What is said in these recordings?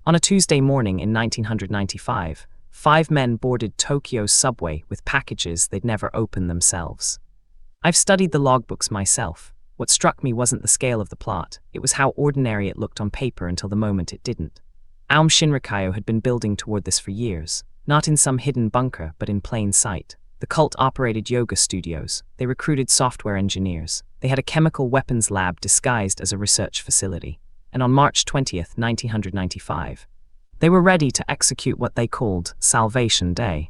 On a Tuesday morning in 1995, 5 men boarded Tokyo's subway with packages they'd never opened themselves. I've studied the logbooks myself. What struck me wasn't the scale of the plot, it was how ordinary it looked on paper until the moment it didn't. Aum Shinrikyo had been building toward this for years, not in some hidden bunker but in plain sight. The cult operated yoga studios, they recruited software engineers, they had a chemical weapons lab disguised as a research facility. And on March 20th, 1995, they were ready to execute what they called Salvation Day.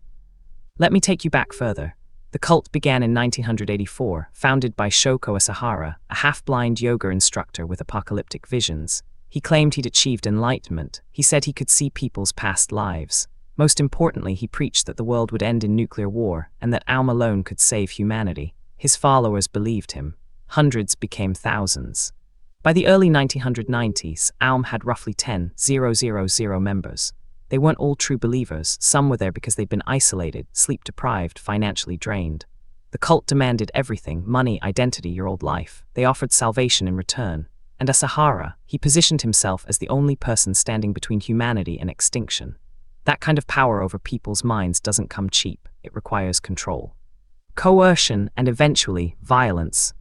Let me take you back further. The cult began in 1984, founded by Shoko Asahara, a half-blind yoga instructor with apocalyptic visions. He claimed he'd achieved enlightenment. He said he could see people's past lives. Most importantly, he preached that the world would end in nuclear war and that Aum alone could save humanity. His followers believed him. Hundreds became thousands. By the early 1990s, Aum had roughly 10,000 members. They weren't all true believers. Some were there because they'd been isolated, sleep-deprived, financially drained. The cult demanded everything: money, identity, your old life. They offered salvation in return. And Asahara, he positioned himself as the only person standing between humanity and extinction. That kind of power over people's minds doesn't come cheap. It requires control, coercion, and eventually, violence.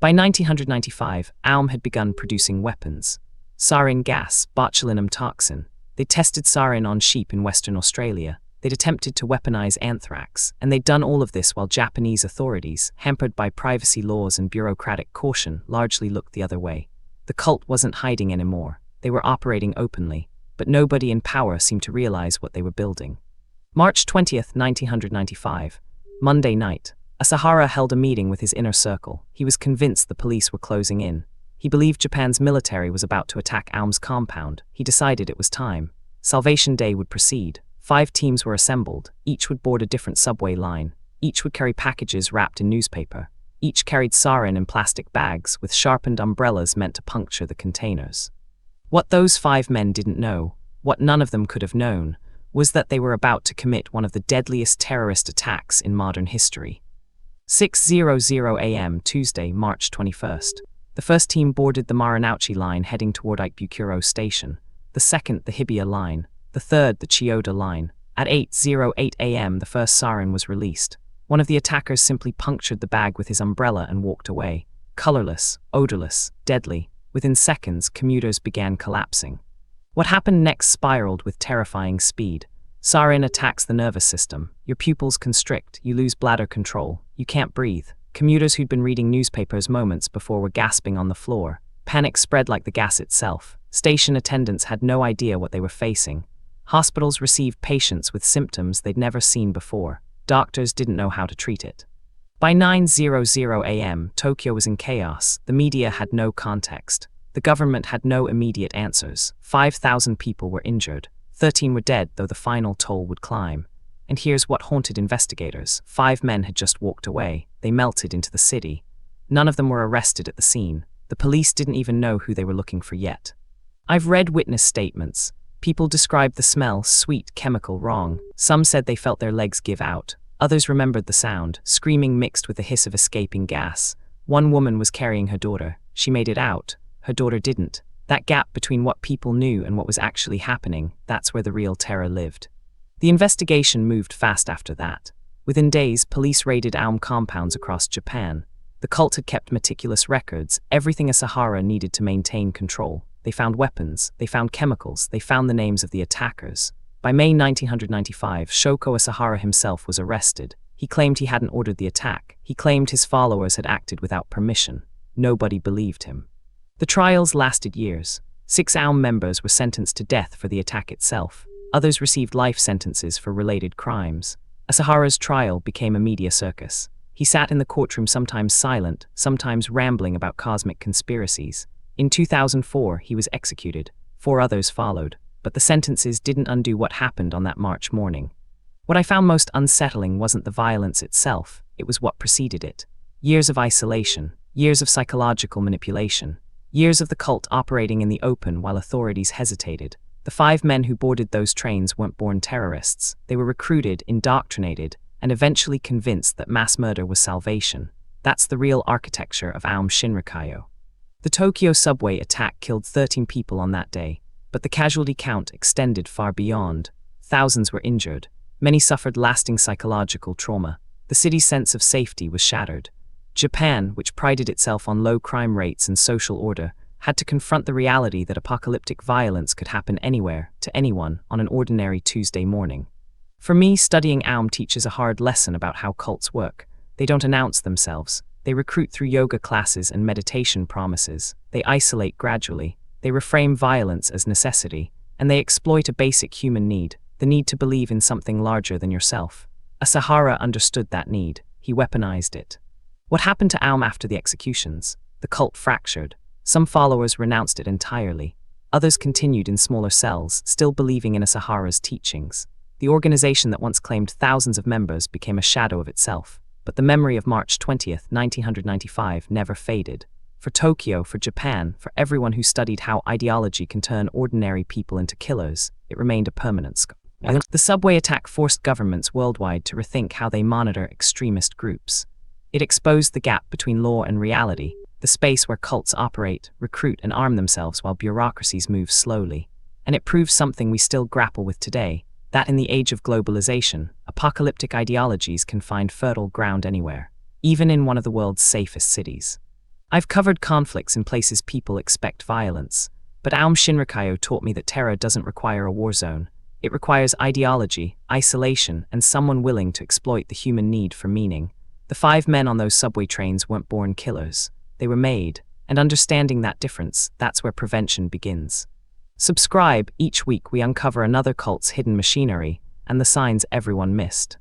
By 1995, Aum had begun producing weapons. Sarin gas, botulinum toxin. They tested sarin on sheep in Western Australia. They'd attempted to weaponize anthrax, and they'd done all of this while Japanese authorities, hampered by privacy laws and bureaucratic caution, largely looked the other way. The cult wasn't hiding anymore. They were operating openly, but nobody in power seemed to realize what they were building. March 20th, 1995, Monday night, Asahara held a meeting with his inner circle. He was convinced the police were closing in. He believed Japan's military was about to attack Aum's compound. He decided it was time. Salvation Day would proceed. 5 teams were assembled. Each would board a different subway line. Each would carry packages wrapped in newspaper. Each carried sarin in plastic bags with sharpened umbrellas meant to puncture the containers. What those 5 men didn't know, what none of them could have known, was that they were about to commit one of the deadliest terrorist attacks in modern history. 6:00 a.m. Tuesday, March 21st. The first team boarded the Maranauchi line heading toward Ikebukuro Station, the second the Hibiya line, the third the Chiyoda line. At 8:08 a.m. the first sarin was released. One of the attackers simply punctured the bag with his umbrella and walked away. Colorless, odorless, deadly. Within seconds, commuters began collapsing. What happened next spiraled with terrifying speed. Sarin attacks the nervous system. Your pupils constrict, you lose bladder control, you can't breathe. Commuters who'd been reading newspapers moments before were gasping on the floor. Panic spread like the gas itself. Station attendants had no idea what they were facing. Hospitals received patients with symptoms they'd never seen before. Doctors didn't know how to treat it. By 9:00 a.m., Tokyo was in chaos. The media had no context. The government had no immediate answers. 5,000 people were injured. 13 were dead, though the final toll would climb. And here's what haunted investigators. 5 men had just walked away. They melted into the city. None of them were arrested at the scene. The police didn't even know who they were looking for yet. I've read witness statements. People described the smell, sweet, chemical, wrong. Some said they felt their legs give out. Others remembered the sound, screaming mixed with the hiss of escaping gas. One woman was carrying her daughter. She made it out. Her daughter didn't. That gap between what people knew and what was actually happening, that's where the real terror lived. The investigation moved fast after that. Within days, police raided Aum compounds across Japan. The cult had kept meticulous records, everything Asahara needed to maintain control. They found weapons, they found chemicals, they found the names of the attackers. By May 1995, Shoko Asahara himself was arrested. He claimed he hadn't ordered the attack. He claimed his followers had acted without permission. Nobody believed him. The trials lasted years. 6 Aum members were sentenced to death for the attack itself. Others received life sentences for related crimes. Asahara's trial became a media circus. He sat in the courtroom sometimes silent, sometimes rambling about cosmic conspiracies. In 2004, he was executed. 4 others followed, but the sentences didn't undo what happened on that March morning. What I found most unsettling wasn't the violence itself, it was what preceded it. Years of isolation, years of psychological manipulation, years of the cult operating in the open while authorities hesitated. The 5 men who boarded those trains weren't born terrorists. They were recruited, indoctrinated, and eventually convinced that mass murder was salvation. That's the real architecture of Aum Shinrikyo. The Tokyo subway attack killed 13 people on that day. But the casualty count extended far beyond. Thousands were injured. Many suffered lasting psychological trauma. The city's sense of safety was shattered. Japan, which prided itself on low crime rates and social order, had to confront the reality that apocalyptic violence could happen anywhere, to anyone, on an ordinary Tuesday morning. For me, studying Aum teaches a hard lesson about how cults work. They don't announce themselves. They recruit through yoga classes and meditation promises. They isolate gradually. They reframe violence as necessity. And they exploit a basic human need, the need to believe in something larger than yourself. Asahara understood that need. He weaponized it. What happened to Aum after the executions? The cult fractured. Some followers renounced it entirely. Others continued in smaller cells, still believing in Asahara's teachings. The organization that once claimed thousands of members became a shadow of itself. But the memory of March 20th, 1995 never faded. For Tokyo, for Japan, for everyone who studied how ideology can turn ordinary people into killers, it remained a permanent scar. The subway attack forced governments worldwide to rethink how they monitor extremist groups. It exposed the gap between law and reality, the space where cults operate, recruit, and arm themselves while bureaucracies move slowly. And it proves something we still grapple with today, that in the age of globalization, apocalyptic ideologies can find fertile ground anywhere, even in one of the world's safest cities. I've covered conflicts in places people expect violence, but Aum Shinrikyo taught me that terror doesn't require a war zone. It requires ideology, isolation, and someone willing to exploit the human need for meaning. The 5 men on those subway trains weren't born killers. They were made, and understanding that difference, that's where prevention begins. Subscribe. Each week we uncover another cult's hidden machinery and the signs everyone missed.